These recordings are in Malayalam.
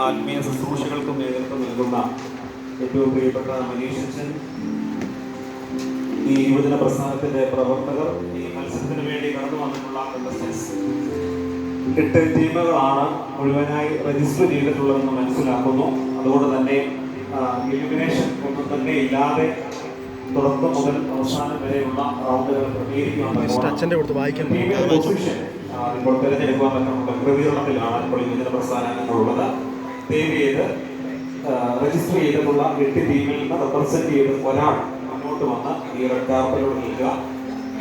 ആത്മീയ ശുശ്രൂഷകൾക്കും നേതൃത്വം നൽകുന്ന ഏറ്റവും പ്രിയപ്പെട്ട മനീഷ്, ഈ യുവജന പ്രസ്ഥാനത്തിന്റെ പ്രവർത്തകർ, ഈ മത്സരത്തിന് വേണ്ടി കടന്നു വന്നിട്ടുള്ള കണ്ടസ്റ്റൻസ് 8 ടീമുകളാണ് മുഴുവനായി രജിസ്റ്റർ ചെയ്തിട്ടുള്ളതെന്ന് മനസ്സിലാക്കുന്നു. അതുകൊണ്ട് തന്നെ എലിമിനേഷൻ ഒന്നും തന്നെ ഇല്ലാതെ തുടക്കം മുതൽ അവസാനം വരെയുള്ള റൗണ്ടുകൾ ഇപ്പോൾ തിരഞ്ഞെടുക്കുവാൻ തക്കമുള്ള ക്രമീകരണത്തിലാണ് ഇപ്പോൾ യുവജന പ്രസ്ഥാനങ്ങളുള്ളത്. ദയവ് ചെയ്ത് രജിസ്റ്റർ ചെയ്തിട്ടുള്ള 8 ടീമിൽ നിന്ന് റെപ്രസെന്റ് ചെയ്ത് ഒരാൾ മുന്നോട്ട് വന്ന് ഈ റെഡ് കാർപ്പറ്റിലൂടെ നിൽക്കുക.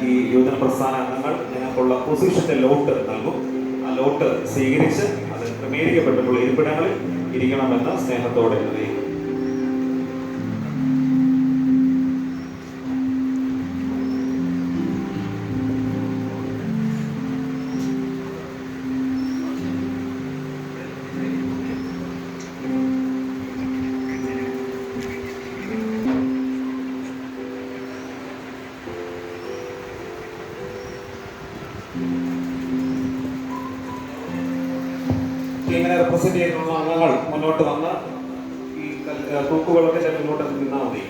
ഈ യുവജന പ്രസ്ഥാന അംഗങ്ങൾ നിങ്ങൾക്കുള്ള പൊസിഷന്റെ ലോട്ട് നൽകും. ആ ലോട്ട് സ്വീകരിച്ച് അത് ക്രമീകരിക്കപ്പെട്ടിട്ടുള്ള ഇരിപ്പിടങ്ങളിൽ ഇരിക്കണമെന്ന് സ്നേഹത്തോടെ അറിയിക്കും. ടീമിനെ റെപ്രസെന്റ് ചെയ്തിട്ടുള്ള അംഗങ്ങൾ മുന്നോട്ട് വന്ന് ഈ തൂക്കുകളൊക്കെ മുന്നോട്ട് നിന്നാൽ മതി.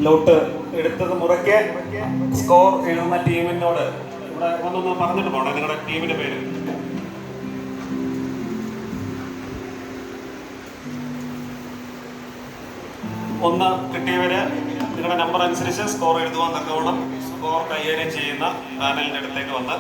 ലോട്ട് എടുത്തത് മുറയ്ക്ക് സ്കോർ എഴുതുന്ന ടീമിനോട് ഇവിടെ ഒന്നൊന്ന് പറഞ്ഞിട്ട് പോകണം നിങ്ങളുടെ ടീമിന്റെ പേര്. ഒന്ന് കിട്ടിയവര് നിങ്ങളുടെ നമ്പർ അനുസരിച്ച് സ്കോർ എഴുതുവാൻ തക്കവണ്ണം സ്കോർ കൈകാര്യം ചെയ്യുന്ന പാനലിന്റെ അടുത്തേക്ക് വന്ന്